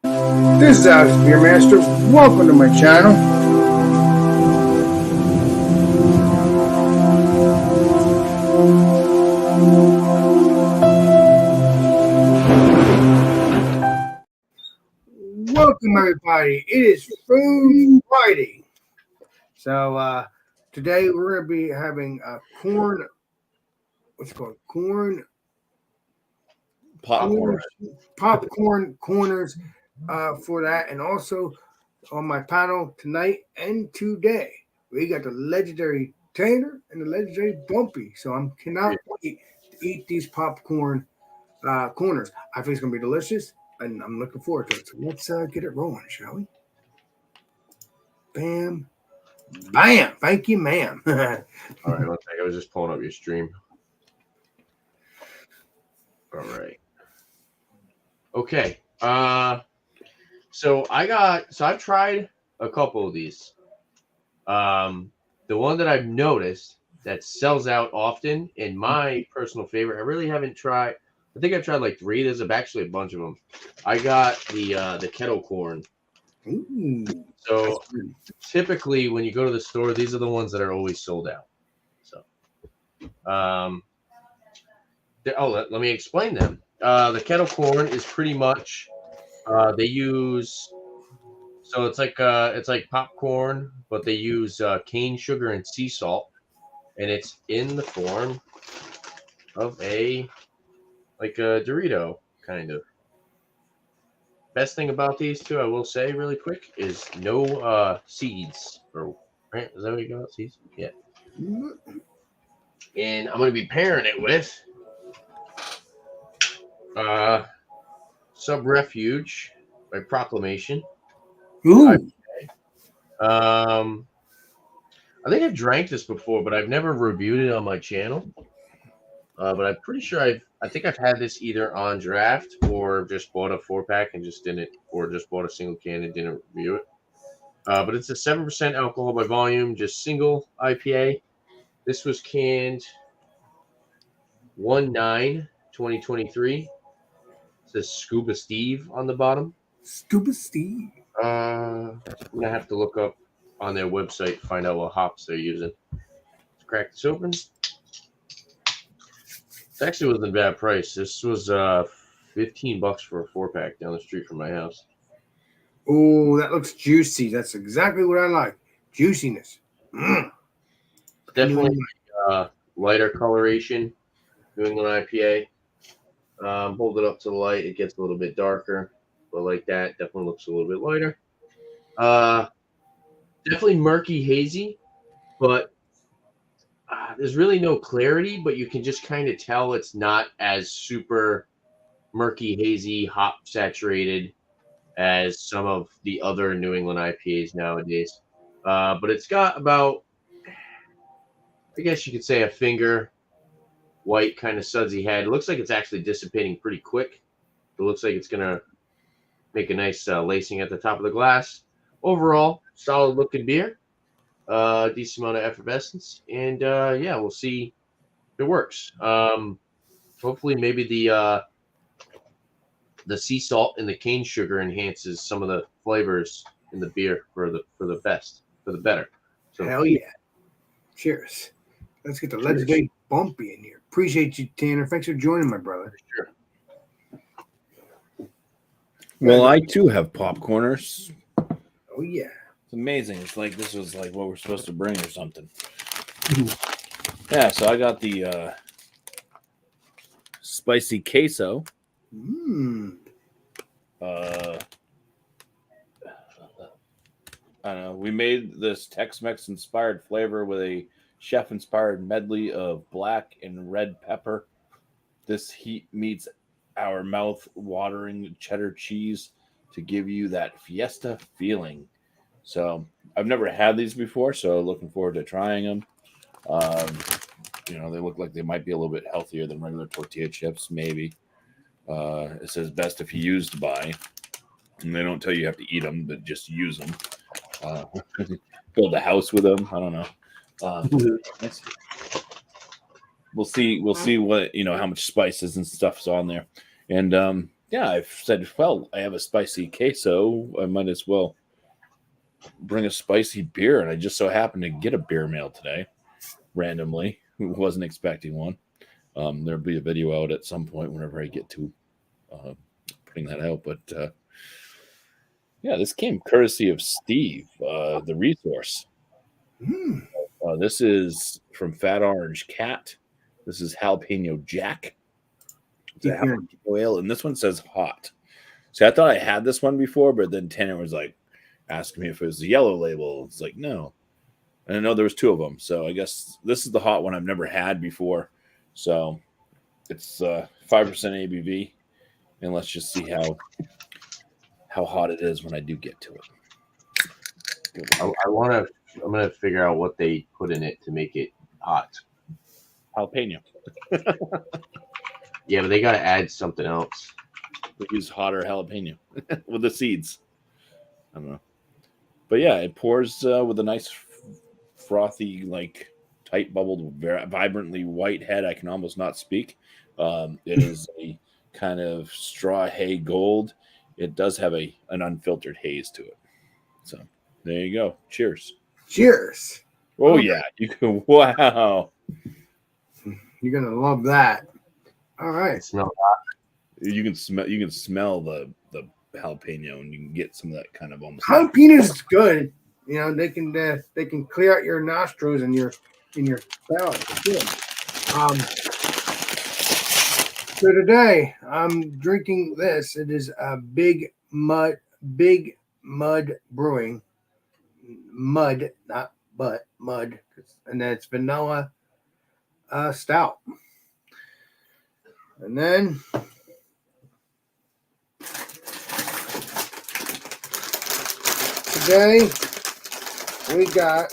This is Alex Beermaster. Welcome to my channel. Welcome everybody. It is Food Friday. So today we're going to be having corn. What's it called? Popcorn corners for that, and also on my panel tonight and today we got the legendary Tanner and the legendary Bumpy. So I cannot wait to eat these popcorn corners. I think it's gonna be delicious, and I'm looking forward to it. So let's get it rolling, shall we? Bam, bam. Thank you, ma'am. All right, one second. I was just pulling up your stream. All right. Okay. So I've tried a couple of these. The one that I've noticed that sells out often, and my personal favorite, I really haven't tried. I think I've tried like 3. There's actually a bunch of them. I got the kettle corn. Ooh, so typically when you go to the store, these are the ones that are always sold out. So, let me explain them. The kettle corn is pretty much they use, so it's like popcorn, but they use cane sugar and sea salt, and it's in the form of a Dorito kind of. Best thing about these two, I will say really quick, is no seeds. Or right? Is that what you got? Seeds? Yeah. And I'm gonna be pairing it with Sub Refuge by Proclamation. ooh. I think I've drank this before, but I've never reviewed it on my channel. But I'm pretty sure I think I've had this either on draft or just bought a 4-pack and just didn't, or just bought a single can and didn't review it. But it's a 7% alcohol by volume, just single IPA. This was canned 1/9/2023. It says Scuba Steve on the bottom. Scuba Steve. I'm gonna have to look up on their website to find out what hops they're using. Let's crack this open. It actually wasn't a bad price. This was $15 for a 4-pack down the street from my house. Oh, that looks juicy. That's exactly what I like. Juiciness. Definitely lighter coloration. New England IPA. Hold it up to the light. It gets a little bit darker, but like that, definitely looks a little bit lighter. Definitely murky, hazy, but there's really no clarity, but you can just kind of tell it's not as super murky, hazy, hop saturated as some of the other New England IPAs nowadays. But it's got about, I guess you could say, a finger white kind of sudsy head. It looks like it's actually dissipating pretty quick. It looks like it's going to make a nice lacing at the top of the glass. Overall, solid looking beer. Decent amount of effervescence, and yeah, we'll see if it works. Hopefully, maybe the sea salt and the cane sugar enhances some of the flavors in the beer for the better. So, hell yeah! Cheers. Let's get the legendary Bumpy in here. Appreciate you, Tanner. Thanks for joining, my brother. Sure. Well, I too have popcorners. Oh yeah. Amazing. It's like this was like what we're supposed to bring or something. Yeah, so I got the spicy queso. I don't know. We made this Tex-Mex inspired flavor with a chef inspired medley of black and red pepper. This heat meets our mouth watering cheddar cheese to give you that fiesta feeling. So I've never had these before, so looking forward to trying them. They look like they might be a little bit healthier than regular tortilla chips, maybe. It says best if you used by, and they don't tell you have to eat them, but just use them. Build a house with them. I don't know. We'll see what how much spices and stuff's on there. And Yeah, I've said, well, I have a spicy queso. I might as well bring a spicy beer. And I just so happened to get a beer mail today randomly. Wasn't expecting one. There'll be a video out at some point whenever I get to putting that out. But yeah, this came courtesy of Steve, the resource. Mm. This is from Fat Orange Cat. This is Jalapeno Jack. It's a Keep hearing- jalapeno ale, and this one says hot. See, I thought I had this one before, but then Tanner was like asking me if it was the yellow label. It's like, no. And I know there was 2 of them, so I guess this is the hot one I've never had before. So it's 5% ABV, and let's just see how hot it is when I do get to it. I'm gonna figure out what they put in it to make it hot. Jalapeno. Yeah, but they got to add something else. We use hotter jalapeno with the seeds. I don't know, but yeah, it pours with a nice frothy, like tight bubbled, vibrantly white head. I can almost not speak. It is a kind of straw hay gold. It does have an unfiltered haze to it. So there you go. Cheers. Cheers. Oh yeah, you can. Wow, You're gonna love that. All right. It smells you can smell the jalapeno, and you can get some of that kind of almost. Jalapeno is good. You know, they can clear out your nostrils and your palate. It's good. So today I'm drinking this. It is a Big Mud Brewing. Mud, not but mud, and then it's vanilla stout. And then today we got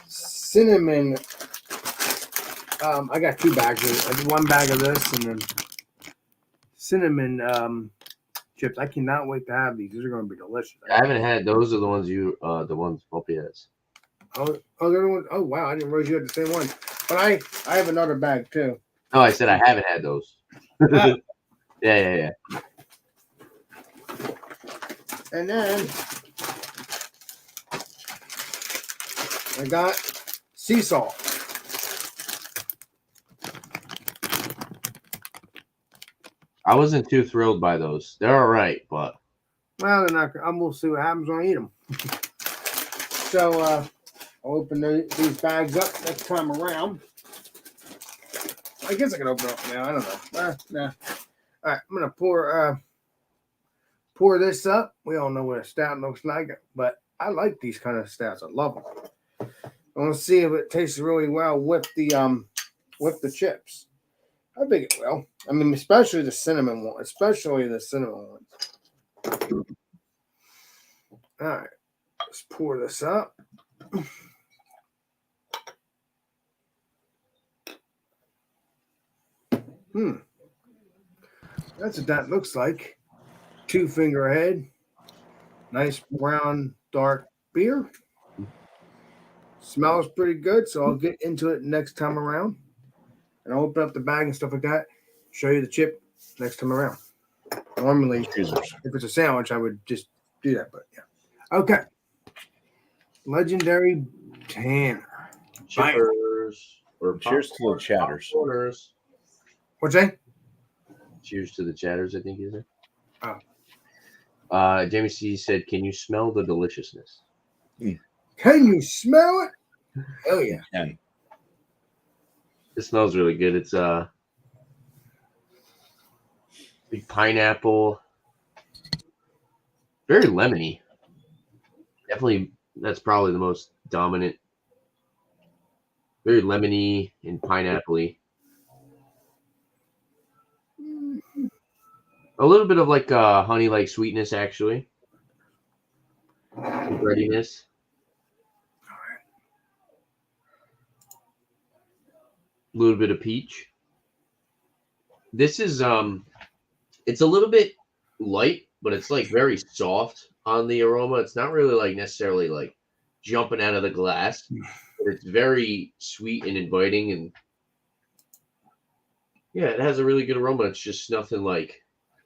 cinnamon. I got 2 bags. I did 1 bag of this and then cinnamon chips. I cannot wait to have these. These are going to be delicious. I haven't had those. Are the ones the ones Bumpy has. Oh, the other one. Oh, wow! I didn't realize you had the same one. But I have another bag too. No, I said I haven't had those. Yeah. And then I got sea salt. I wasn't too thrilled by those. They're all right, but Well, they're not. We'll see what happens when I eat them. So I'll open these bags up next time around. I guess I can open it up now. I don't know. Nah. All right, I'm gonna pour this up. We all know what a stout looks like, but I like these kind of stouts. I love them. I want to see if it tastes really well with the chips. I think it will. I mean, especially the cinnamon one. All right, let's pour this up. That's what that looks like. 2-finger head. Nice brown, dark beer. Smells pretty good, so I'll get into it next time around. And I'll open up the bag and stuff like that. Show you the chip next time around. Normally, if it's a sandwich, I would just do that, but yeah. Okay. Legendary Tanner. chippers or Cheers to the chatters. Popcorners. What's that? Cheers to the chatters, I think you said. Oh. Jamie C said, "Can you smell the deliciousness?" Can you smell it? Hell yeah. And It smells really good. It's big pineapple, very lemony. Definitely, that's probably the most dominant. Very lemony and pineapple-y. A little bit of like honey-like sweetness, actually. Breadiness. A little bit of peach. This is it's a little bit light, but it's like very soft on the aroma. It's not really like necessarily like jumping out of the glass. But it's very sweet and inviting, and yeah, it has a really good aroma. It's just nothing like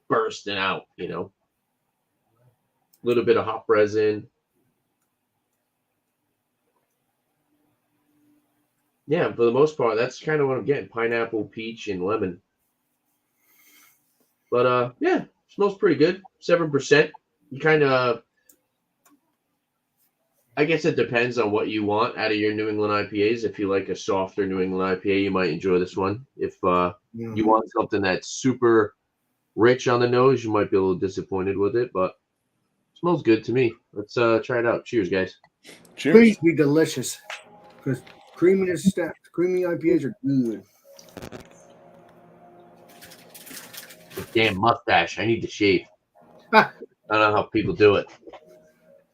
bursting out, you know. A little bit of hop resin. Yeah, for the most part, that's kind of what I'm getting. Pineapple, peach, and lemon. But yeah, smells pretty good. 7%. You kind of, I guess it depends on what you want out of your New England IPAs. If you like a softer New England IPA, you might enjoy this one. If you want something that's super rich on the nose, you might be a little disappointed with it, but it smells good to me. Let's try it out. Cheers, guys. Cheers. Please be delicious, because creamy IPAs are good. Damn mustache. I need to shave. Ha! I don't know how people do it.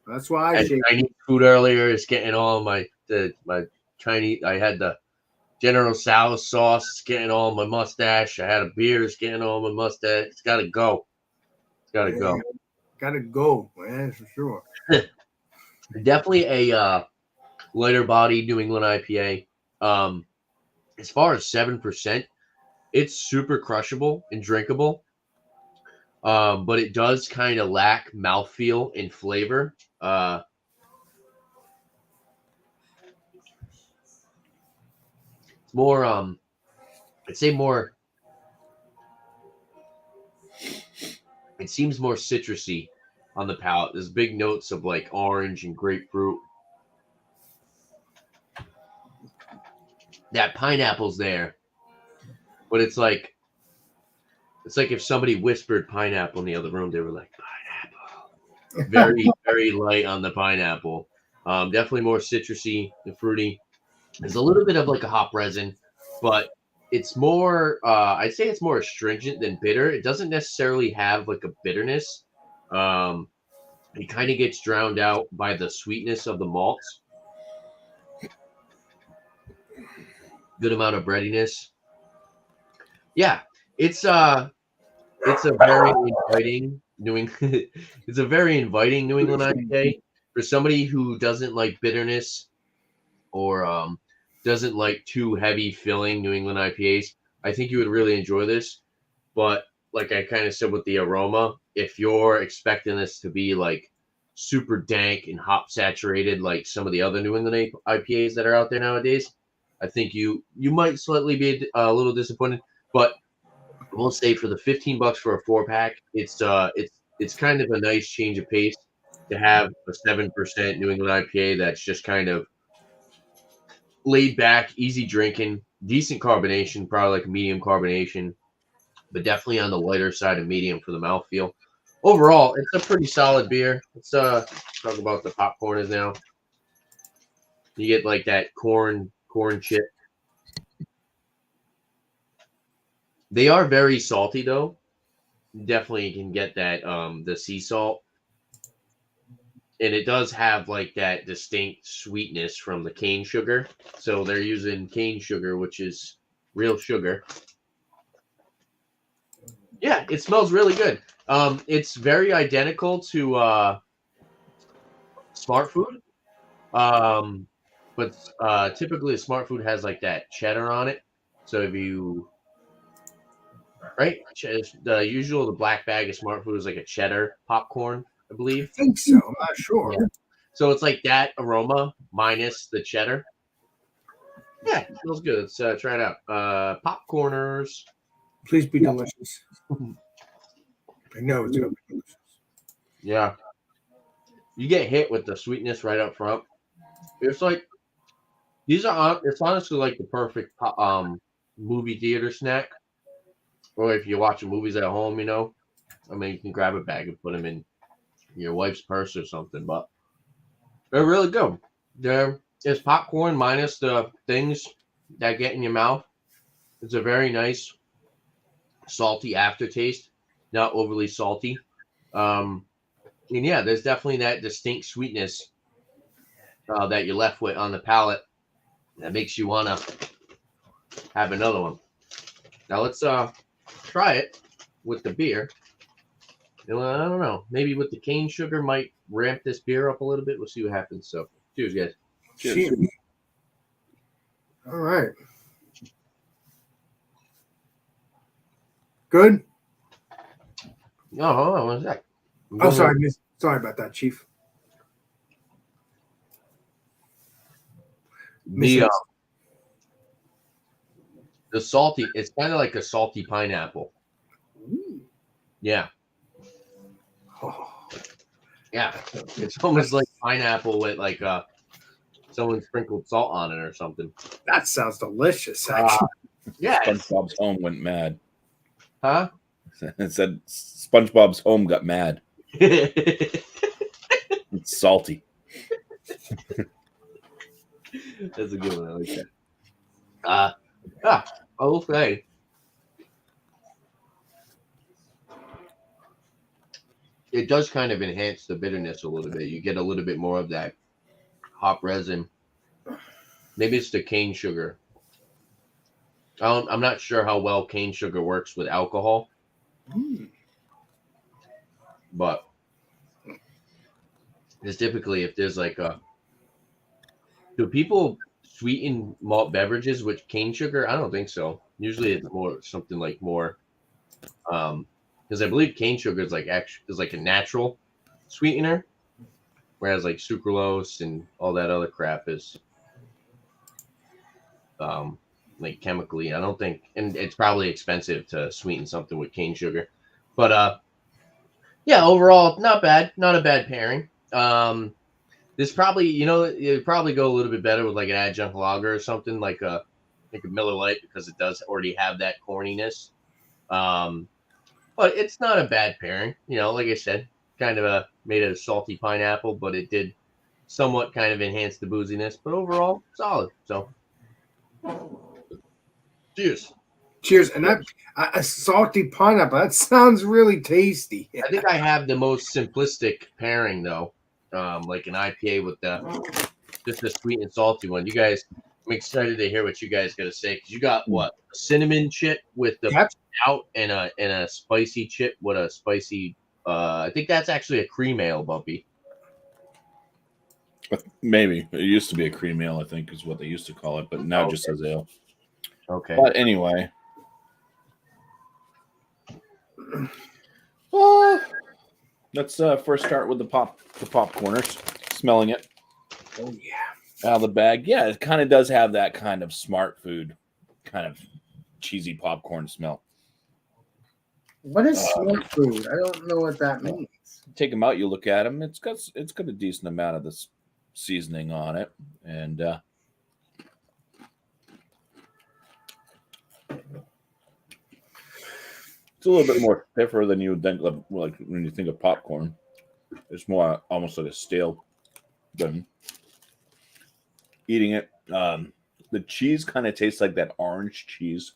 That's why I I had shave. Chinese food earlier. It's getting all my Chinese. I had the General Tso's sauce. It's getting all my mustache. I had a beer. It's getting all my mustache. It's got to go. It's got to go. Gotta go, man, for sure. Definitely a lighter body New England IPA. As far as 7%, it's super crushable and drinkable. But it does kind of lack mouthfeel and flavor. It's more, I'd say more, it seems more citrusy on the palate. There's big notes of like orange and grapefruit. That pineapple's there, but it's like if somebody whispered pineapple in the other room, they were like, pineapple. Very, very light on the pineapple. Definitely more citrusy and fruity. There's a little bit of like a hop resin, but it's more, I'd say it's more astringent than bitter. It doesn't necessarily have like a bitterness. It kind of gets drowned out by the sweetness of the malts. Good amount of breadiness. Yeah, it's a very inviting New England. It's a very inviting New England IPA for somebody who doesn't like bitterness or doesn't like too heavy filling New England IPAs. I think you would really enjoy this. But like I kind of said with the aroma, if you're expecting this to be like super dank and hop saturated, like some of the other New England IPAs that are out there nowadays, I think you might slightly be a little disappointed. But I will say for the $15 for a 4-pack, it's kind of a nice change of pace to have a 7% New England IPA that's just kind of laid back, easy drinking, decent carbonation, probably like medium carbonation, but definitely on the lighter side of medium for the mouthfeel. Overall, it's a pretty solid beer. Let's talk about the popcorners now. You get like that corn chip. They are very salty though. Definitely can get that the sea salt. And it does have like that distinct sweetness from the cane sugar. So they're using cane sugar, which is real sugar. Yeah, it smells really good. It's very identical to Smart Food. But typically Smart Food has like that cheddar on it. So if you the black bag of Smart Food is like a cheddar popcorn, I believe. I think so. I'm not sure. Yeah. So it's like that aroma minus the cheddar. Yeah, it smells good. Let's try it out. Popcorners. Please be delicious. I know it's gonna be delicious. Yeah. You get hit with the sweetness right up front. It's like it's honestly like the perfect movie theater snack. Or if you're watching movies at home, you know, I mean, you can grab a bag and put them in your wife's purse or something, but they're really good. It's popcorn minus the things that get in your mouth. It's a very nice salty aftertaste, not overly salty. And yeah, there's definitely that distinct sweetness that you're left with on the palate that makes you want to have another one. Now let's try it with the beer. And, I don't know. Maybe with the cane sugar might ramp this beer up a little bit. We'll see what happens. So, cheers, guys. Cheers. All right. Good. No, hold on one sec. Oh, sorry, sorry about that, Chief. The salty. It's kind of like a salty pineapple. Ooh. Yeah, Oh, yeah. It's almost like pineapple with like someone sprinkled salt on it or something. that sounds delicious. Actually. Yeah. SpongeBob's home went mad. Huh? It said SpongeBob's home got mad. That's It's salty. a good one. I like that. I will say, it does kind of enhance the bitterness a little bit. You get a little bit more of that hop resin. Maybe it's the cane sugar. I'm not sure how well cane sugar works with alcohol, but it's typically if there's like do people sweeten malt beverages with cane sugar? I don't think so. Usually it's more something like more because I believe cane sugar is like a natural sweetener, whereas like sucralose and all that other crap is like chemically. I don't think, and it's probably expensive to sweeten something with cane sugar, but yeah, overall not bad, not a bad pairing. This probably, it'd probably go a little bit better with like an adjunct lager or something like a Miller Lite because it does already have that corniness. But it's not a bad pairing. Like I said, kind of made it a salty pineapple, but it did somewhat kind of enhance the booziness. But overall, solid. So, cheers. Cheers. And that a salty pineapple. That sounds really tasty. I think I have the most simplistic pairing though, like an IPA with just the sweet and salty one. You guys, I'm excited to hear what you guys got to say because you got what, a cinnamon chip with the stout and a spicy chip with a spicy. I think that's actually a cream ale, Bumpy. Maybe it used to be a cream ale, I think is what they used to call it, but now it just says ale. Okay. But anyway, let's first start with the popcorners. Smelling it. Oh yeah. Out of the bag. Yeah, it kind of does have that kind of smart food, kind of cheesy popcorn smell. What is smart food? I don't know what that means. Take them out, you look at them. It's got a decent amount of this seasoning on it, and it's a little bit more stiffer than you would think. Like when you think of popcorn, it's more almost like a stale than eating it. The cheese kind of tastes like that orange cheese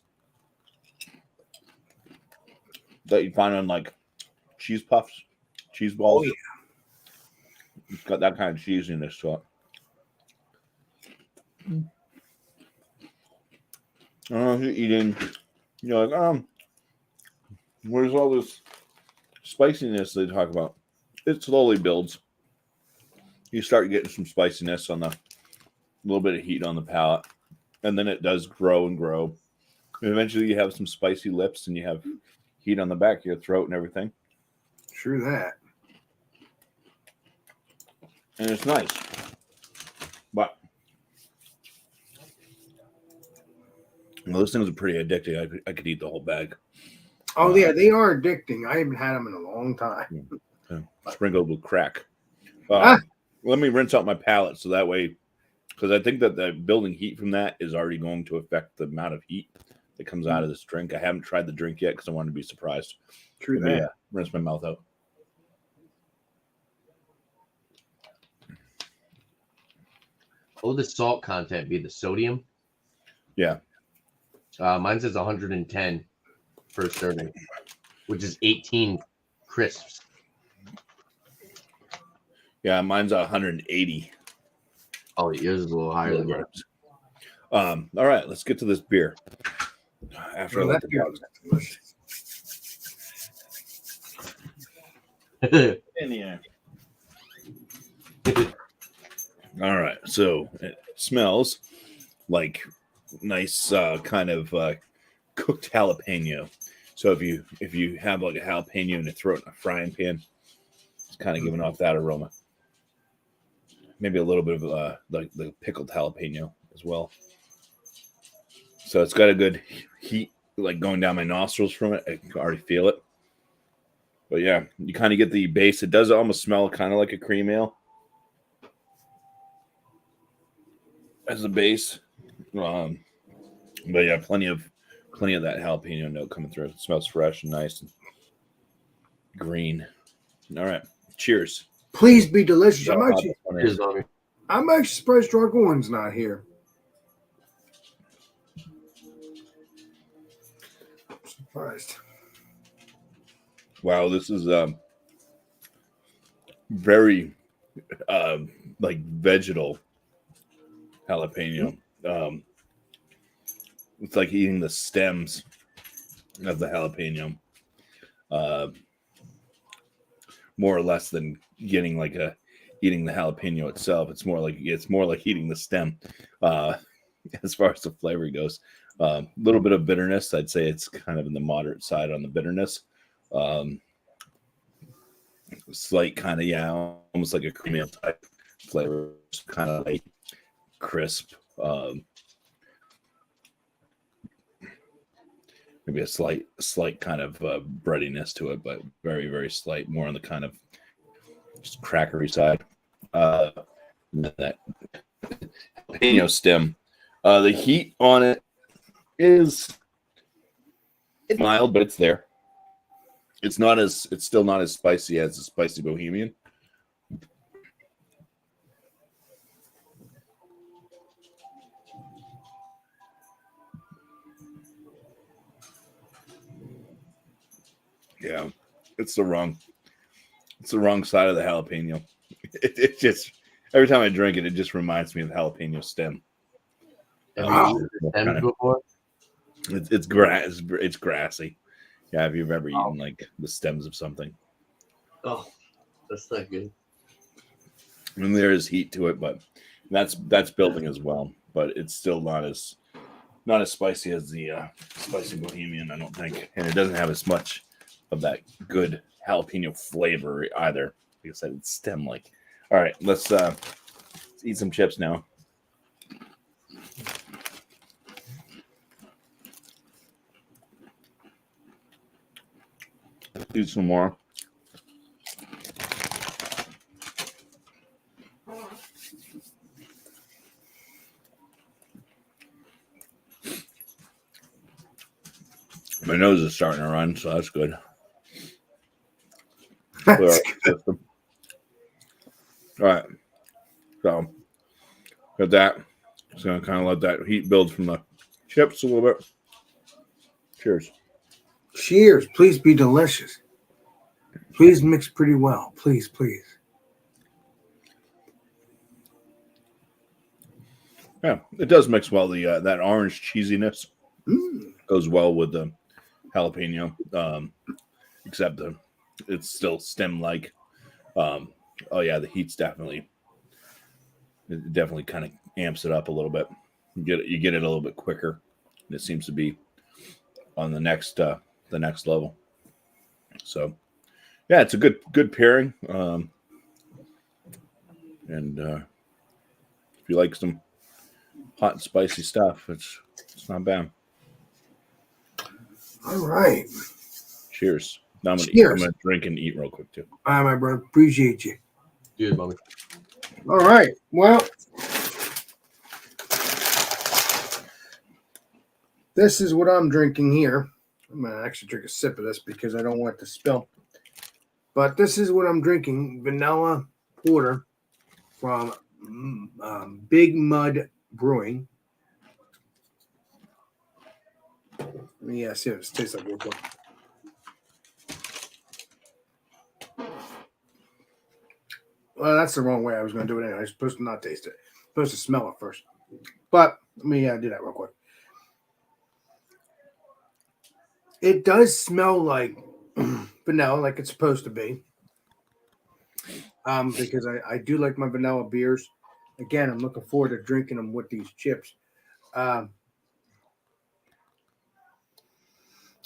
that you find on like cheese puffs, cheese balls. Oh, yeah. It's got that kind of cheesiness to it. I don't know if you're eating, you're like, where's all this spiciness they talk about? It slowly builds. You start getting some spiciness on a little bit of heat on the palate, and then it does grow and grow. And eventually you have some spicy lips and you have heat on the back of your throat and everything. True that. And it's nice. But those things are pretty addicting. I could eat the whole bag. Oh yeah, they are addicting. I haven't had them in a long time. Sprinkled with crack. Let me rinse out my palate so that way, because I think that the building heat from that is already going to affect the amount of heat that comes out of this drink. I haven't tried the drink yet because I wanted to be surprised. True that. Yeah, rinse my mouth out. What would the salt content be? The sodium? Yeah. Mine says 110 per serving, which is 18 crisps. Yeah, mine's 180. Oh, yours is a little higher than mine. All right, let's get to this beer. After I let the dogs in the air. All right, so it smells like nice kind of cooked jalapeno. So if you have like a jalapeno and you throw it in a frying pan, it's kind of giving off that aroma. Maybe a little bit of like the pickled jalapeno as well. So it's got a good heat like going down my nostrils from it. I can already feel it. But yeah, you kind of get the base. It does almost smell kind of like a cream ale as a base. But yeah, plenty of that jalapeno note coming through. It smells fresh and nice and green. All right, cheers. Please be delicious. Yeah, Cheers, Bobby. I'm actually surprised Dragoon's not here. I'm surprised. Wow, this is very like vegetal jalapeno. It's like eating the stems of the jalapeno, more or less than getting like eating the jalapeno itself. It's more like eating the stem, as far as the flavor goes. A little bit of bitterness. I'd say it's kind of in the moderate side on the bitterness. Slight kind of almost like a cream ale type flavor, kind of like crisp. Maybe a slight kind of breadiness to it, but very, very slight, more on the kind of just crackery side. That jalapeno stem, the heat on it it's mild, but it's there. It's still not as spicy as a spicy Bohemian. Yeah, it's the wrong side of the jalapeno. It just every time I drink it, it just reminds me of the jalapeno stem. Have you used the stems before? It's grassy. Yeah, have you ever eaten like the stems of something? Oh, that's not good. And there is heat to it, but that's building as well. But it's still not as spicy as the spicy Bohemian, I don't think, and it doesn't have as much of that good jalapeno flavor either. Like I said, it's stem like. All right, let's eat some chips now. Do some more. My nose is starting to run, so that's good. That's All right. So, got that. Just going to kind of let that heat build from the chips a little bit. Cheers. Cheers. Please be delicious. Please mix pretty well. Please, please. Yeah, it does mix well. The that orange cheesiness Mm. goes well with the jalapeno, except it's still stem-like. Oh yeah, the heat's definitely kind of amps it up a little bit. You get it a little bit quicker. And it seems to be on the next level. So yeah, it's a good pairing. And if you like some hot and spicy stuff, it's not bad. All right. Cheers. Now I'm gonna drink and eat real quick too. All right, my brother. Appreciate you. Cheers, Bobby. All right. Well, this is what I'm drinking here. I'm going to actually drink a sip of this because I don't want it to spill. But this is what I'm drinking. Vanilla porter from Big Mud Brewing. Let me see what it tastes like real quick. Well, that's the wrong way I was going to do it anyway. I was supposed to not taste it. I'm supposed to smell it first. But let me do that real quick. It does smell like vanilla, like it's supposed to be. Because I do like my vanilla beers. Again, I'm looking forward to drinking them with these chips.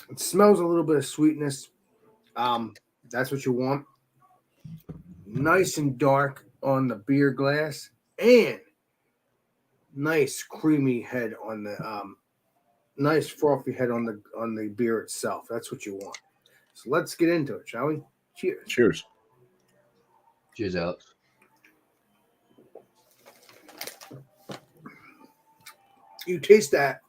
It smells a little bit of sweetness. That's what you want. Nice and dark on the beer glass, and nice creamy head on the nice frothy head on the beer itself. That's what you want. So let's get into it, shall we? Cheers. Cheers. Cheers, Alex. You taste that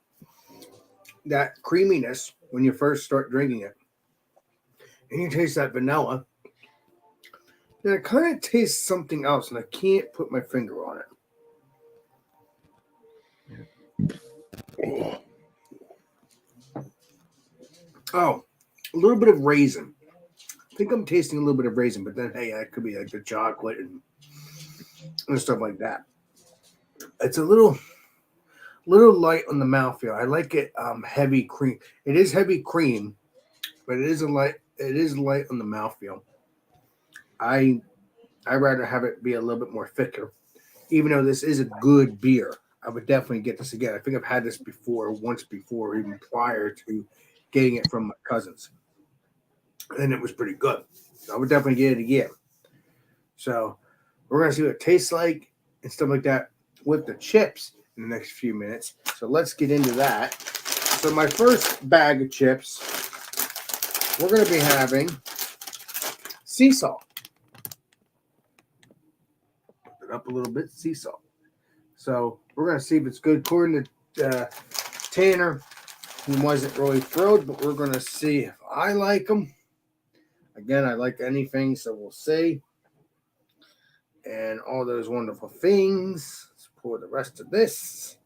creaminess when you first start drinking it, and you taste that vanilla. And it kind of tastes something else, and I can't put my finger on it. Oh, a little bit of raisin. I think I'm tasting a little bit of raisin, but then hey, that could be like the chocolate and stuff like that. It's a little light on the mouthfeel. I like it heavy cream. It is heavy cream, but it is light on the mouthfeel. I'd rather have it be a little bit more thicker. Even though this is a good beer, I would definitely get this again. I think I've had this once before, even prior to getting it from my cousins. And it was pretty good. I would definitely get it again. So we're going to see what it tastes like and stuff like that with the chips in the next few minutes. So let's get into that. So my first bag of chips, we're going to be having sea salt. Put it up a little bit, sea salt. So we're going to see if it's good. According to Tanner, he wasn't really thrilled, but we're going to see if I like them. Again, I like anything, so we'll see. And all those wonderful things. Let's pour the rest of this.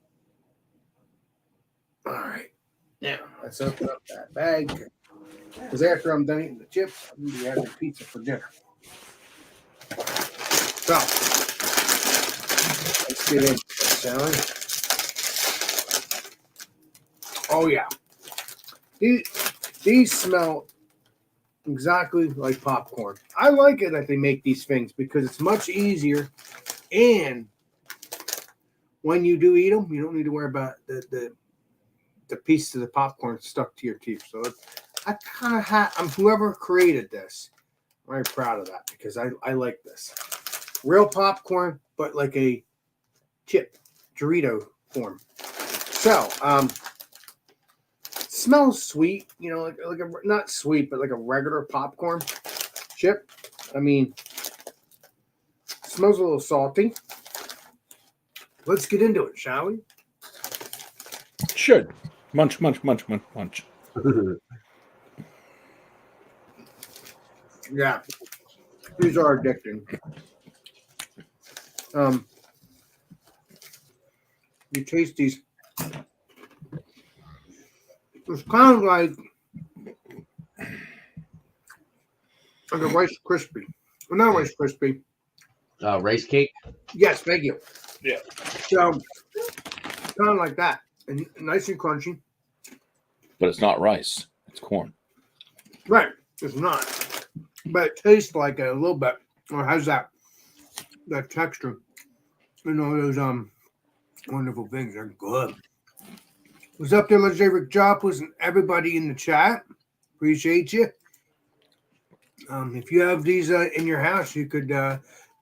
All right. Now, let's open up that bag. Because after I'm done eating the chips, I'm going to be having pizza for dinner. So, let's get into it, shall we? Oh, yeah. These smell exactly like popcorn. I like it that they make these things because it's much easier, and when you do eat them, you don't need to worry about the piece of the popcorn stuck to your teeth. So I kind of I'm whoever created this, I'm very proud of that because I like this real popcorn, but like a chip Dorito form. So smells sweet, you know, like a not sweet, but like a regular popcorn chip. I mean, smells a little salty. Let's get into it, shall we? Should. Munch, munch, munch, munch, munch. Yeah, these are addicting. You taste these. It's kind of like a Rice Krispie. Well, not Rice Krispie. Rice cake. Yes, thank you. Yeah. So, kind of like that. And nice and crunchy. But it's not rice. It's corn. Right. It's not. But it tastes like it a little bit. Or has that texture. And all those wonderful things are good. What's up there, Legendary Rick Joplin, and everybody in the chat? Appreciate you. If you have these in your house, you could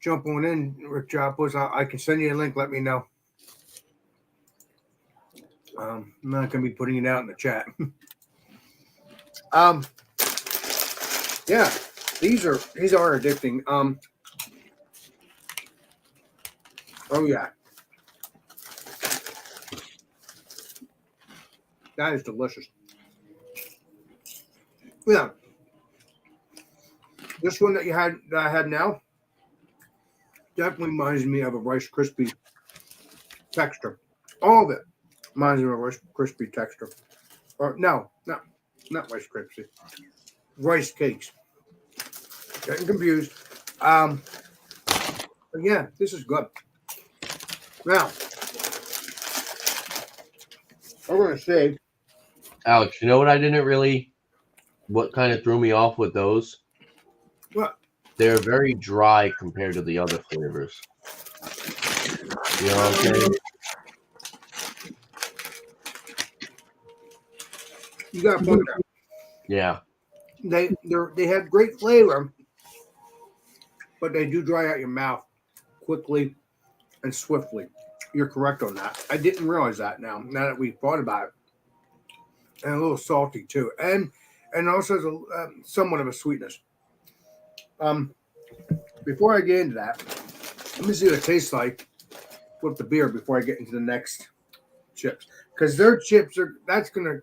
jump on in, Rick Joplin. I can send you a link. Let me know. I'm not going to be putting it out in the chat. Yeah, these are addicting. Oh yeah. That is delicious. Yeah. This one that I have now definitely reminds me of a Rice Krispie texture. All of it reminds me of a Rice Krispie texture. Or no, not Rice Krispie. Rice cakes. Getting confused. But yeah, this is good. Now, I'm gonna say, Alex, you know what what kind of threw me off with those? what? They're very dry compared to the other flavors. You know what I'm saying? You got a point there. Yeah. They have great flavor, but they do dry out your mouth quickly and swiftly. You're correct on that. I didn't realize that now that we thought about it. And a little salty too, and also has a somewhat of a sweetness. Before I get into that, let me see what it tastes like with the beer before I get into the next chips, because their chips are that's gonna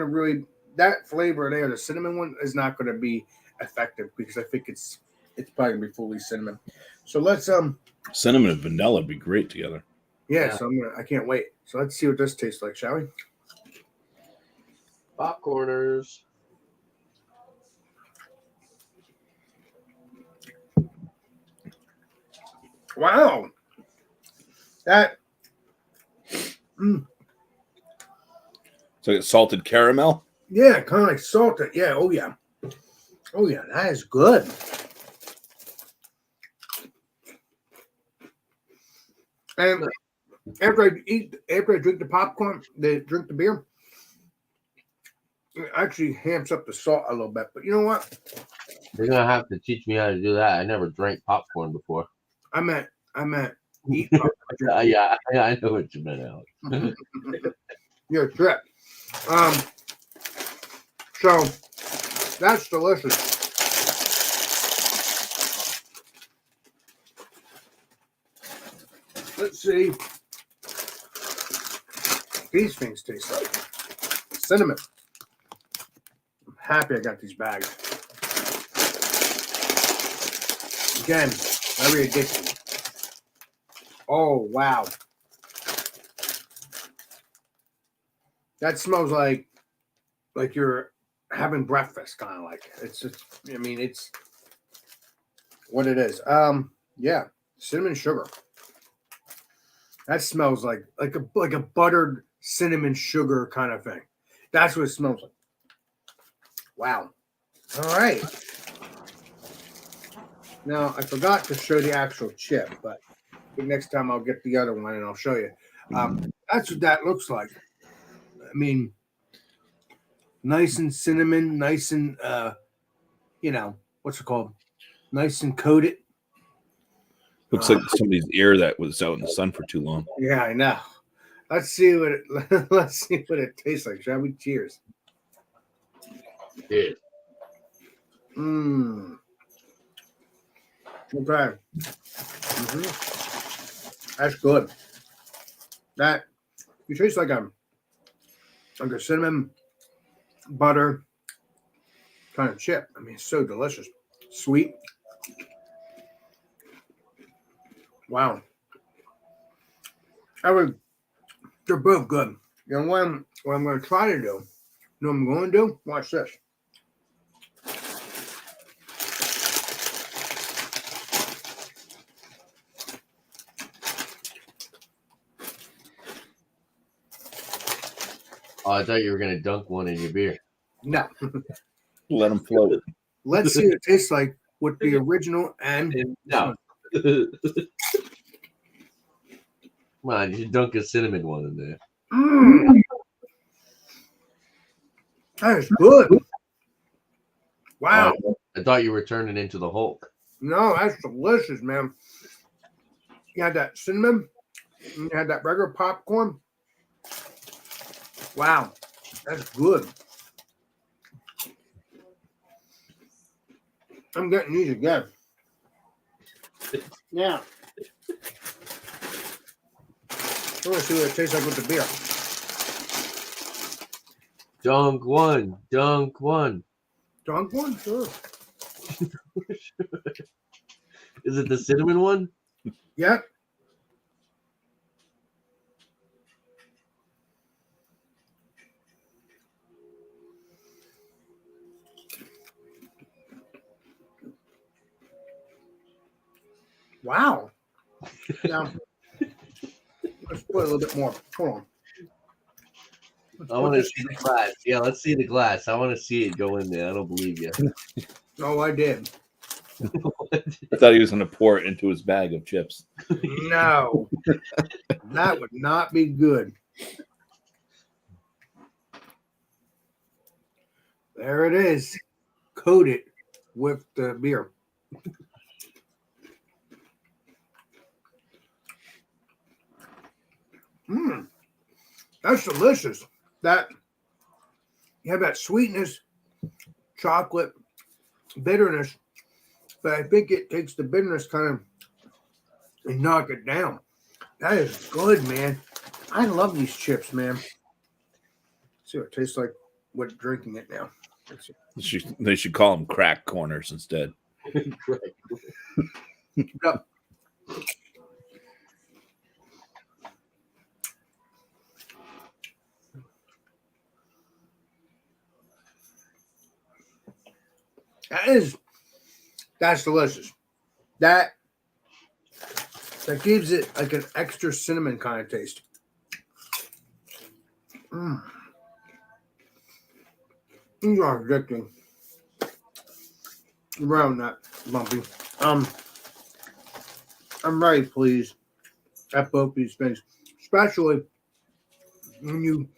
really, that flavor there, the cinnamon one, is not gonna be effective because I think it's probably gonna be fully cinnamon. So let's Cinnamon and vanilla would be great together. yeah. So I can't wait. So let's see what this tastes like, shall we? Popcorners. Wow, that So it's salted caramel. yeah, kind of like salted. Yeah, oh yeah, that is good. And after I drink the popcorn, drink the beer, it actually hamps up the salt a little bit. But you know what? You're gonna have to teach me how to do that. I never drank popcorn before. I meant eat popcorn. Yeah, I know what you meant, Alex. You're a trip. So that's delicious. Let's see. These things taste like cinnamon. I'm happy I got these bags. Again, very addictive. Oh wow. That smells like you're having breakfast, kind of like. It's what it is. Yeah, cinnamon sugar. That smells like a buttered cinnamon sugar kind of thing. That's what it smells like. Wow. All right. Now I forgot to show the actual chip, but next time I'll get the other one and I'll show you. That's what that looks like. I mean, nice and cinnamon, nice and what's it called? Nice and coated. Looks like somebody's ear that was out in the sun for too long. Yeah, I know. Let's see what it tastes like, shall we? Cheers. Yeah. Okay. That's good. That you taste like a cinnamon butter kind of chip. I mean, it's so delicious. Sweet. Wow. They're both good. You know what I'm going to try to do? You know what I'm going to do? Watch this. Oh, I thought you were gonna dunk one in your beer. No. Let them float. Let's see what it tastes like with the original and No. Come on, you should dunk a cinnamon one in there. That is good. Wow. I thought you were turning into the Hulk. No, that's delicious, man. You had that cinnamon. You had that regular popcorn. Wow. That's good. I'm getting these again. Yeah. I want to see what it tastes like with the beer. Dunk one. Dunk one. Dunk one? Sure. Is it the cinnamon one? Yeah. Wow. Now, let's put a little bit more. Hold on. I want to see the glass. Yeah, let's see the glass. I want to see it go in there. I don't believe you. Oh, I did. I thought he was going to pour it into his bag of chips. No. That would not be good. There it is. Coated with the beer. That's delicious. That you have that sweetness, chocolate, bitterness, but I think it takes the bitterness kind of and knock it down. That is good, man. I love these chips, man. Let's see what it tastes like with drinking it now. Let's see. They should call them crack corners instead. Yep. That's delicious. That gives it like an extra cinnamon kind of taste. These are addicting. Around that, Bumpy. I'm very pleased at both these things, especially when you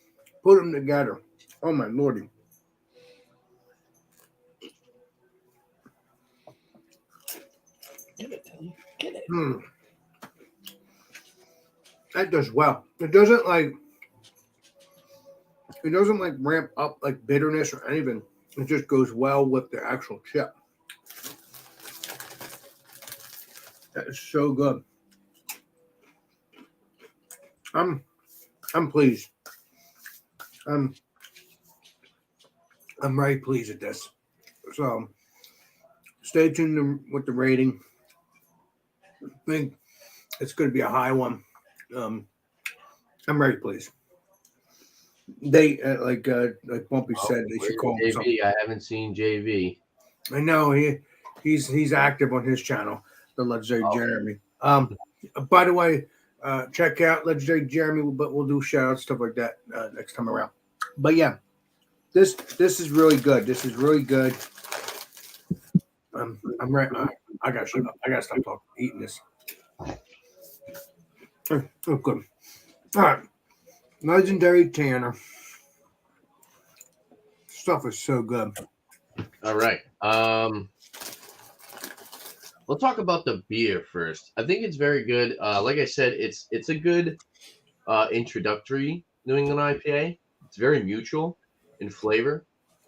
put them together. Oh my lordy. Get it. That does well. It doesn't like ramp up like bitterness or anything. It just goes well with the actual chip. That is so good. I'm pleased. I'm very pleased with this. So stay tuned with the rating. I think it's going to be a high one. I'm very pleased. They like Bumpy said, they should call him something. JV. I haven't seen JV. I know he's active on his channel, the Legendary Jeremy. By the way, check out Legendary Jeremy, but we'll do shout outs, stuff like that next time around. But yeah, this is really good. This is really good. I'm right. I gotta shut up. I gotta stop eating this. Oh, good. All right, Legendary Tanner. Stuff is so good. All right. We'll talk about the beer first. I think it's very good. Like I said, it's a good introductory New England IPA. It's very mutual in flavor,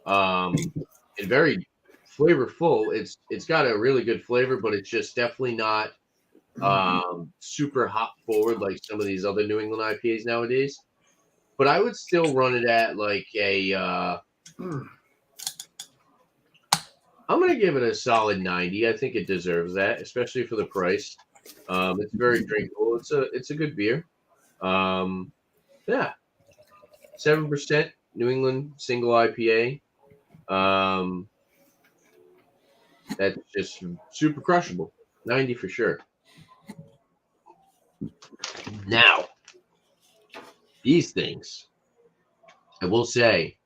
and very flavorful. It's got a really good flavor, but it's just definitely not super hop forward like some of these other New England IPAs nowadays. But I would still run it at like a. I'm going to give it a solid 90. I think it deserves that, especially for the price. It's very drinkable. It's a good beer. Yeah, 7% New England single IPA. That's just super crushable. 90 for sure. Now, these things, I will say,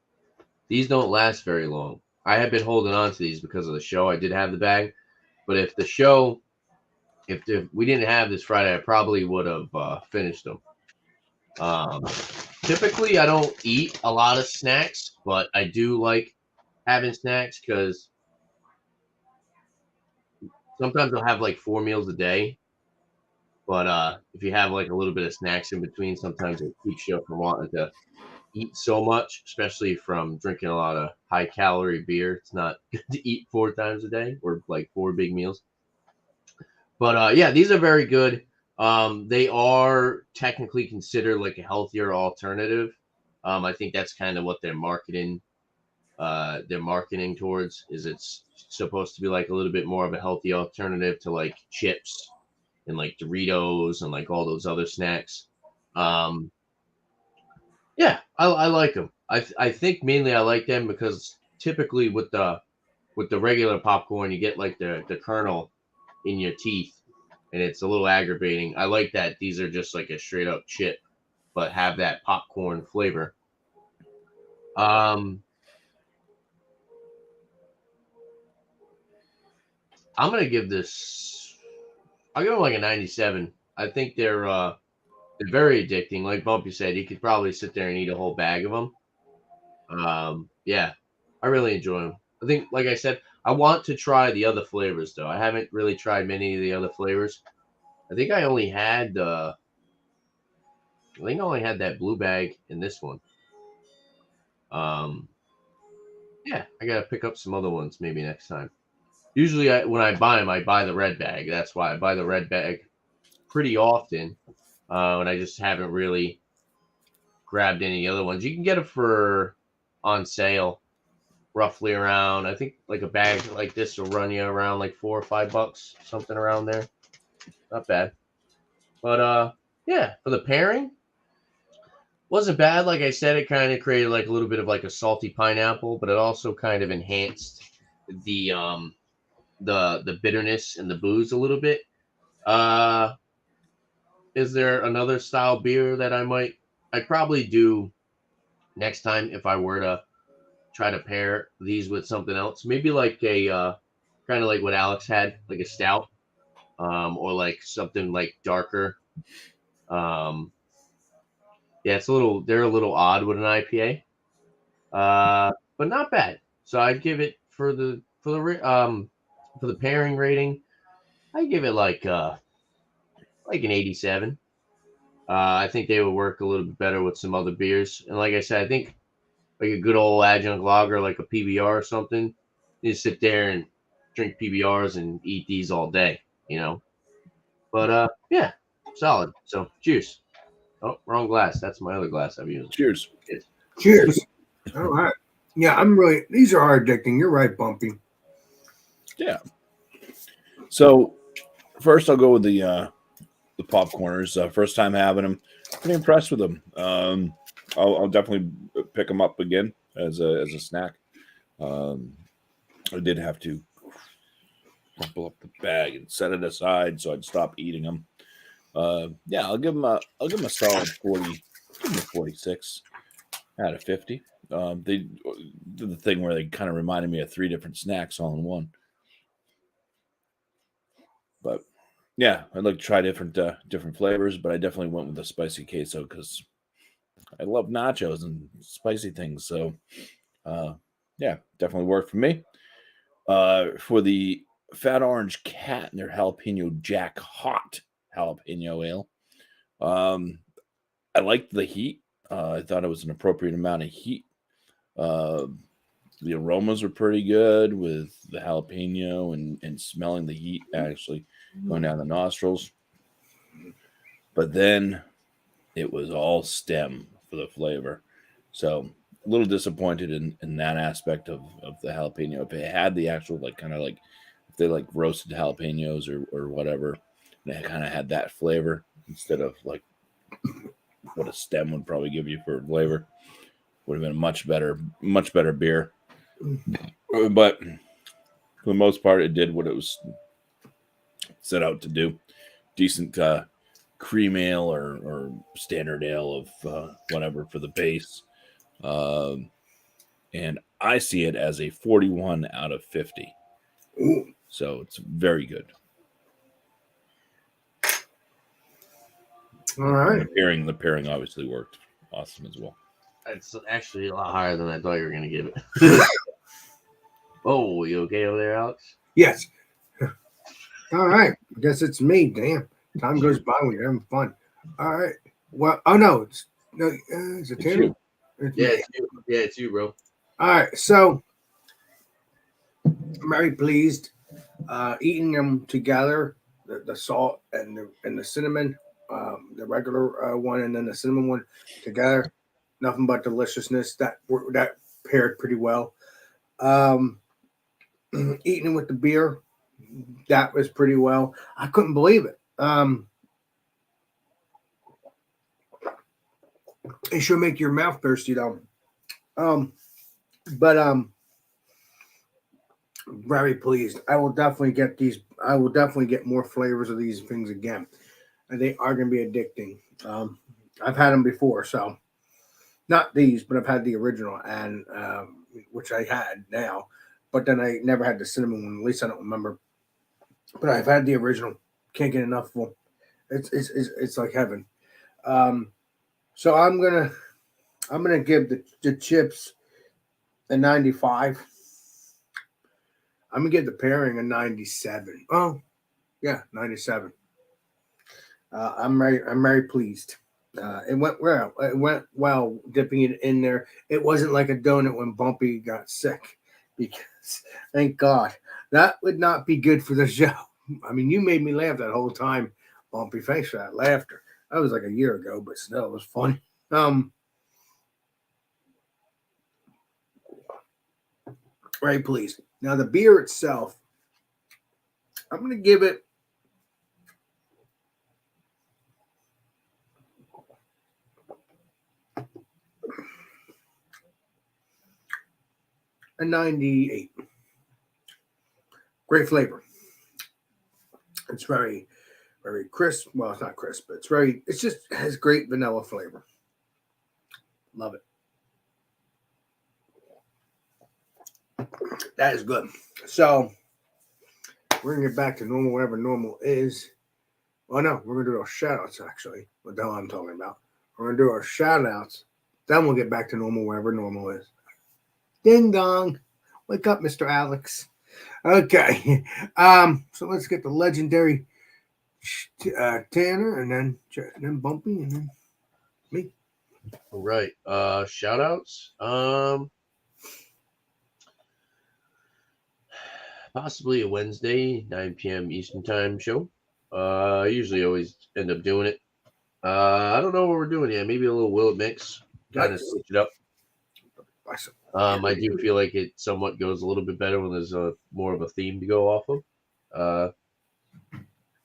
these don't last very long. I have been holding on to these because of the show. I did have the bag, but if we didn't have this Friday, I probably would have finished them. Typically, I don't eat a lot of snacks, but I do like having snacks because sometimes I'll have like 4 meals a day. But if you have like a little bit of snacks in between, sometimes it keeps you from wanting to eat so much, especially from drinking a lot of high calorie beer. It's not good to eat 4 times a day or like 4 big meals. But yeah, these are very good. They are technically considered like a healthier alternative. I think that's kind of what they're marketing towards, is it's supposed to be like a little bit more of a healthy alternative to like chips and like Doritos and like all those other snacks. Yeah, I like them. I think mainly I like them because typically with the regular popcorn, you get like the kernel in your teeth, and it's a little aggravating. I like that these are just like a straight up chip, but have that popcorn flavor. I'm gonna give this. I'll give them like a 97. I think they're very addicting. Like Bumpy said, he could probably sit there and eat a whole bag of them. Yeah, I really enjoy them. I think, like I said, I want to try the other flavors though. I haven't really tried many of the other flavors. I think I only had I think I only had that blue bag in this one. Um, yeah, I gotta pick up some other ones maybe next time. Usually, when I buy them, I buy the red bag. That's why I buy the red bag pretty often, and I just haven't really grabbed any other ones. You can get it for on sale, roughly around. I think like a bag like this will run you around like $4 or $5, something around there. Not bad. But yeah, for the pairing, wasn't bad. Like I said, it kind of created like a little bit of like a salty pineapple, but it also kind of enhanced the the bitterness and the booze a little bit. Uh, is there another style beer that I'd probably do next time if I were to try to pair these with something else? Maybe like a kind of like what Alex had, like a stout, or like something like darker. Um, yeah, they're a little odd with an IPA, but not bad. So I'd give it for the pairing rating. I give it like an 87. I think they would work a little bit better with some other beers. And like I said, I think like a good old adjunct lager, like a PBR or something, you just sit there and drink PBRs and eat these all day, you know. But yeah, solid. So cheers. Oh, wrong glass. That's my other glass I'm using. Cheers. Cheers. All right. Yeah, these are addicting. You're right, Bumpy. Yeah. So first, I'll go with the popcorners. First time having them, pretty impressed with them. I'll definitely pick them up again as a snack. I did have to crumple up the bag and set it aside so I'd stop eating them. Yeah, I'll give them a solid 40, give them a 46 out of 50. They did the thing where they kind of reminded me of 3 different snacks all in one. But yeah, I'd like to try different flavors, but I definitely went with the spicy queso because I love nachos and spicy things. So yeah, definitely worked for me. For the Fat Orange Cat and their jalapeno Jack Hot jalapeno ale. I liked the heat. I thought it was an appropriate amount of heat. The aromas were pretty good with the jalapeno and smelling the heat actually going down the nostrils. But then it was all stem for the flavor. So a little disappointed in that aspect of the jalapeno. If it had the actual like kind of like if they like roasted jalapenos or whatever, and it kind of had that flavor instead of like what a stem would probably give you for flavor, would have been a much better beer. But for the most part, it did what it was set out to do. Decent cream ale or standard ale of whatever for the base. And I see it as a 41 out of 50. Ooh. So it's very good. All right. The pairing obviously worked awesome as well. It's actually a lot higher than I thought you were going to give it. Oh, you okay over there, Alex? Yes. All right. I guess it's me. Damn. Time goes by when you're having fun. All right. Well, oh no, is it Tanner? You. Yeah, it's you. Yeah, it's you, bro. All right. So I'm very pleased eating them together. The salt and the cinnamon, the regular one, and then the cinnamon one together. Nothing but deliciousness. That paired pretty well. Eating it with the beer, that was pretty well. I couldn't believe it. It should make your mouth thirsty though. But very pleased. I will definitely get these. I will definitely get more flavors of these things again. And they are going to be addicting. I've had them before, so not these, but I've had the original, and which I had now. But then I never had the cinnamon one. At least I don't remember. But I've had the original. Can't get enough of them. It's like heaven. So I'm gonna give the chips a 95. I'm gonna give the pairing a 97. Oh, yeah, 97. I'm very pleased. It went well. It went well dipping it in there. It wasn't like a donut when Bumpy got sick, because thank God that would not be good for the show. I mean, you made me laugh that whole time, Bumpy. Thanks for that laughter. That was like a year ago, but still, it was funny. Very pleased. Now the beer itself, I'm gonna give it a 98. Great flavor. It's very, very crisp. Well, it's not crisp, but it just has great vanilla flavor. Love it. That is good. So we're gonna get back to normal, whatever normal is. Oh no, we're gonna do our shout outs actually. What the hell I'm talking about. We're gonna do our shout outs. Then we'll get back to normal, wherever normal is. Ding dong. Wake up, Mr. Alex. Okay. So let's get the legendary Tanner, and then Bumpy, and then me. All right. Shout outs. Possibly a Wednesday, 9 p.m. Eastern time show. I usually always end up doing it. I don't know what we're doing yet. Maybe a little Will It Mix. Kind of switch it up. I do feel like it somewhat goes a little bit better when there's more of a theme to go off of.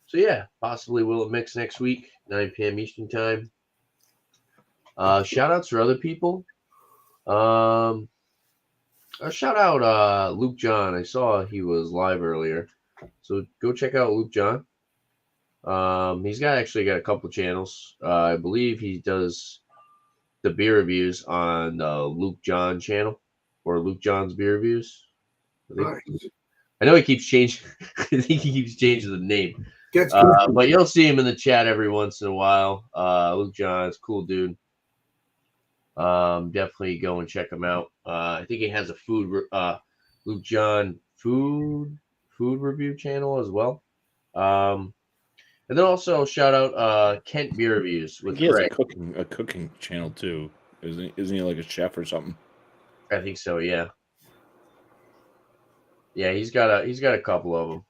So yeah, possibly Will It Mix next week, 9 p.m. Eastern time. Shout outs for other people. Shout out Luke John. I saw he was live earlier, so go check out Luke John. He's actually got a couple of channels. I believe he does the beer reviews on Luke John channel, or Luke John's beer reviews. I know he keeps changing. I think he keeps changing the name. But you'll see him in the chat every once in a while. Luke John's cool dude. Definitely go and check him out. I think he has a Luke John food review channel as well. And then also shout out Kent Beer Reviews with Craig. He has a cooking channel too. Isn't he like a chef or something? I think so, yeah. Yeah, he's got a couple of them.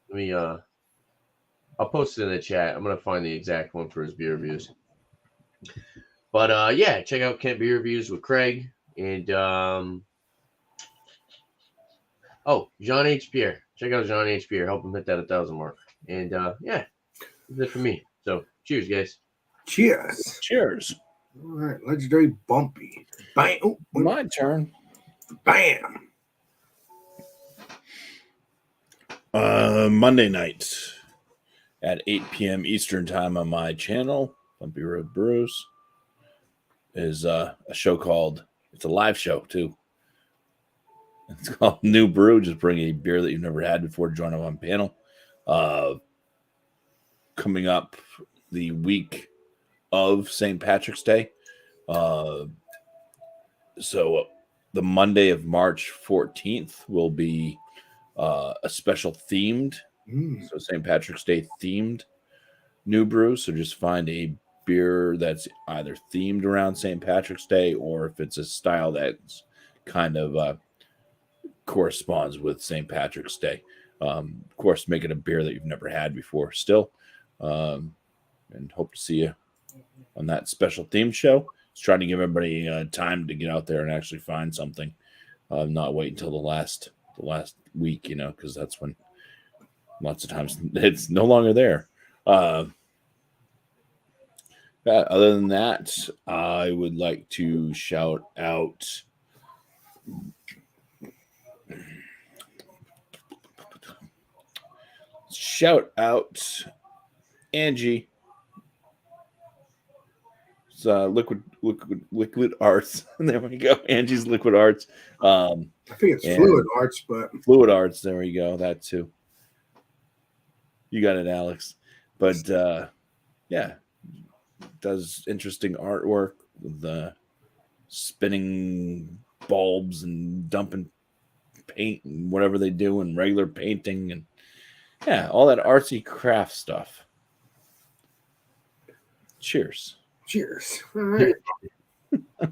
Let me I'll post it in the chat. I'm gonna find the exact one for his beer reviews. But yeah, check out Kent Beer Reviews with Craig and Jean H. Pierre. Check out Jean H. Pierre. Help him hit that 1,000 mark. And yeah, that's it for me. So cheers, guys. Cheers. All right, legendary Bumpy. Bam. Oh, my turn. Bam. Monday night at 8 p.m. Eastern time on my channel, Bumpy Road Brews, is a show called, it's a live show too. It's called New Brew. Just bring a beer that you've never had before to join up on panel. Coming up the week of St. Patrick's Day. So the Monday of March 14th will be a special themed, so St. Patrick's Day themed New Brew. So just find a beer that's either themed around St. Patrick's Day, or if it's a style that's kind of corresponds with St. Patrick's Day. Of course, make it a beer that you've never had before still. And hope to see you on that special theme show. Just trying to give everybody time to get out there and actually find something. Not wait until the last week, because that's when lots of times it's no longer there. Other than that, I would like to shout out Angie. It's Liquid Arts. There we go. Angie's Liquid Arts. I think it's Fluid Arts, but Fluid Arts. There we go. That too. You got it, Alex. But yeah, does interesting artwork with the spinning bulbs and dumping paint and whatever they do and regular painting and yeah, all that artsy craft stuff. Cheers. Cheers. All right.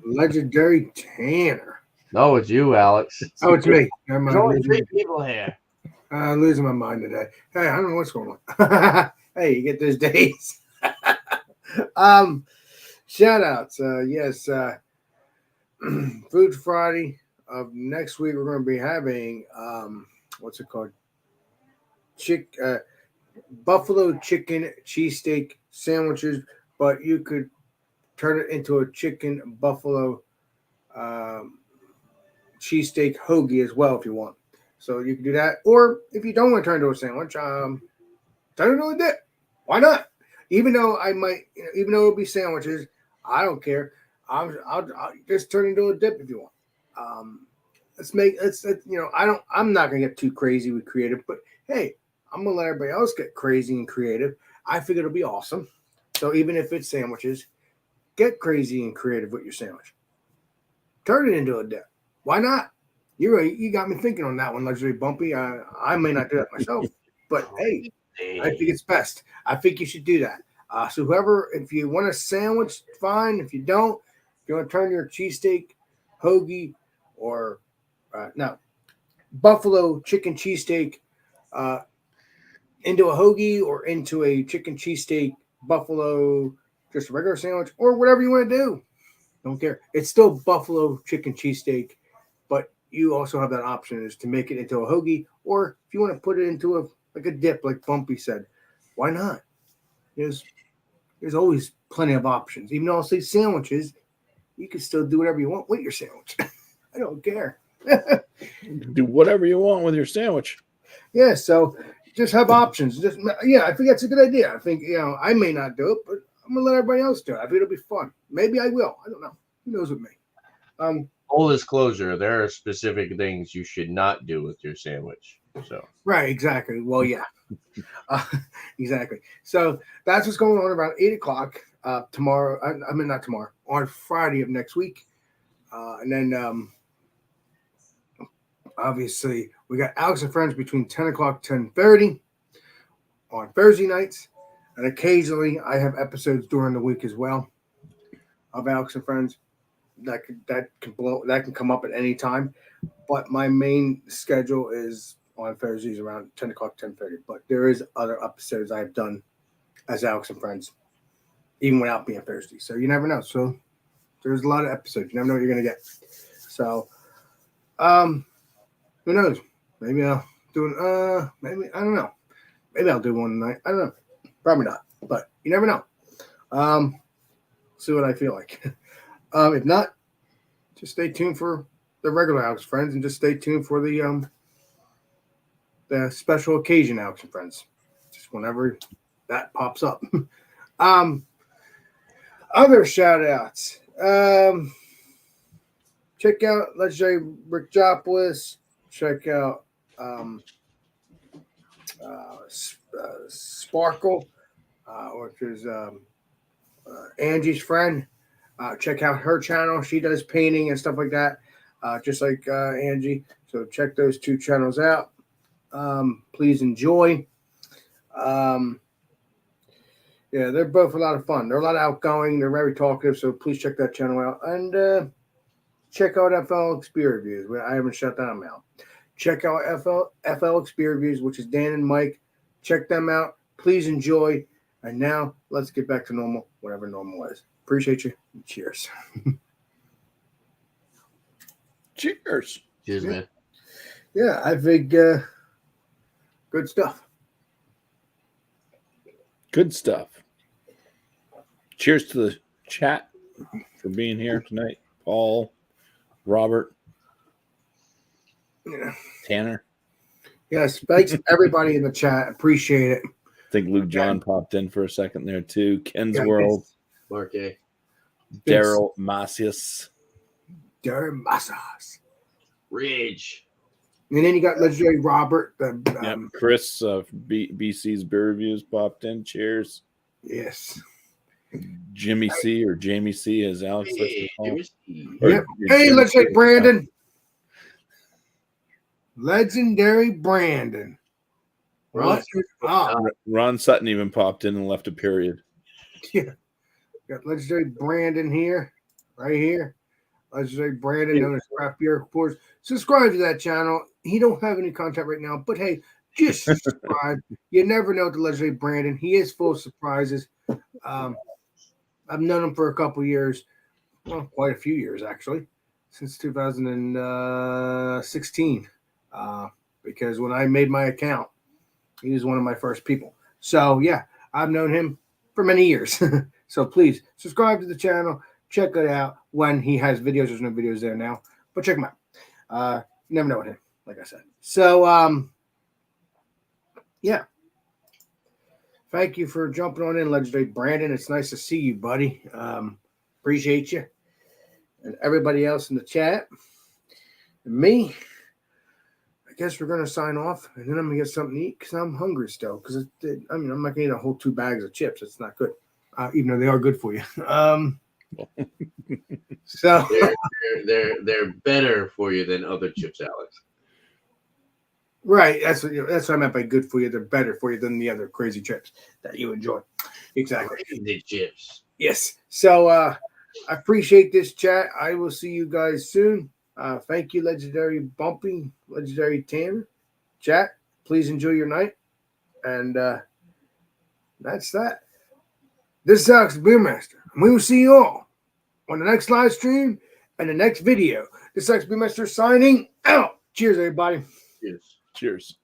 Legendary Tanner. No, it's you, Alex. Oh, it's me. Never There's mind. only 3 people here. I'm losing my mind today. Hey, I don't know what's going on. Hey, you get those days. Shout outs. Yes. Food Friday of next week, we're going to be having what's it called? Buffalo chicken cheesesteak sandwiches, but you could turn it into a chicken buffalo cheesesteak hoagie as well if you want. So you can do that, or if you don't want to turn it into a sandwich, turn it into a dip. Why not? Even though even though it'll be sandwiches, I don't care. I'll just turn it into a dip if you want. I'm not gonna get too crazy with creative, but hey, I'm gonna let everybody else get crazy and creative. I figure it'll be awesome. So even if it's sandwiches, get crazy and creative with your sandwich. Turn it into a dip. Why not? You're right. You got me thinking on that one, Luxury Bumpy. I may not do that myself, but hey, I think it's best. I think you should do that. So whoever, if you want a sandwich, fine. If you don't, if you want to turn your cheesesteak hoagie or buffalo chicken cheesesteak into a hoagie or into a chicken cheesesteak buffalo, just a regular sandwich, or whatever you want to do. Don't care. It's still buffalo chicken cheesesteak, but you also have that option is to make it into a hoagie, or if you want to put it into a dip, like Bumpy said, why not? There's always plenty of options. Even though I'll say sandwiches, you can still do whatever you want with your sandwich. I don't care. Do whatever you want with your sandwich. Yeah, so just have options. I think that's a good idea. I think, I may not do it, but I'm going to let everybody else do it. I think it'll be fun. Maybe I will. I don't know. Who knows with me? Full disclosure, there are specific things you should not do with your sandwich. So Right, exactly. Well, yeah. Exactly. So that's what's going on around 8 o'clock tomorrow. I mean, not tomorrow, on Friday of next week. And then obviously we got Alex and Friends between 10 o'clock, 10:30 on Thursday nights. And occasionally I have episodes during the week as well of Alex and Friends. That can come up at any time. But my main schedule is on Thursdays around 10 o'clock, 10:30. But there is other episodes I've done as Alex and Friends, even without being Thursday. So you never know. So there's a lot of episodes. You never know what you're going to get. So who knows? Maybe I'll do maybe, I don't know. Maybe I'll do one tonight. I don't know. Probably not. But you never know. See what I feel like. If not, just stay tuned for the regular Alex Friends and just stay tuned for the special occasion Alex and Friends. Just whenever that pops up. Other shout outs. Check out Legendary Rick Joplin. Check out Sparkle, which is Angie's friend. Check out her channel. She does painting and stuff like that, just like Angie. So check those two channels out. Please enjoy. Yeah, they're both a lot of fun. They're a lot of outgoing. They're very talkative. So please check that channel out. And check out FLXP Reviews. I haven't shut them out. Check out FLXP Reviews, which is Dan and Mike. Check them out. Please enjoy. And now let's get back to normal, whatever normal is. Appreciate you. Cheers. Cheers. cheers, man. Yeah, I think good stuff. Good stuff. Cheers to the chat for being here tonight. Paul, Robert, Yeah. Tanner. Yes, thanks everybody in the chat. Appreciate it. I think Luke John popped in for a second there too. Ken's Yeah, World, Mark A. Daryl Macias. Darren Massas. Ridge. And then you got Legendary Robert. Yep. Chris of BC's Beer Reviews popped in. Cheers. Yes. Jimmy C or Jamie C, as Alex likes to Hey, call him. Yep. Or Hey, Jimmy let's C. say Brandon. Legendary Brandon. Right? Ron Sutton even popped in and left a period. Yeah. Got legendary Brandon here, right here. Legendary Brandon, known as Craft Beer Reports. Subscribe to that channel. He don't have any content right now, but hey, just subscribe. You never know with the legendary Brandon. He is full of surprises. I've known him for a couple years, well, quite a few years actually, since 2016. Because when I made my account, he was one of my first people. So yeah, I've known him for many years. So please subscribe to the channel. Check it out when he has videos. There's no videos there now, but check him out. You never know with him, like I said. So yeah. Thank you for jumping on in, legendary Brandon. It's nice to see you, buddy. Appreciate you. And everybody else in the chat. And me. I guess we're going to sign off, and then I'm going to get something to eat because I'm hungry still. Because I'm not going to eat a whole 2 bags of chips. It's not good, even though they are good for you. So they're better for you than other chips, Alex. Right, that's what I meant by good for you. They're better for you than the other crazy chips that you enjoy. Exactly. The chips. Yes. So I appreciate this chat. I will see you guys soon. Thank you, legendary Bumpy, legendary Tanner. Chat, please enjoy your night. And that's that. This is Alex Beermaster. And we will see you all on the next live stream and the next video. This is Alex Beermaster signing out. Cheers, everybody. Cheers. Cheers.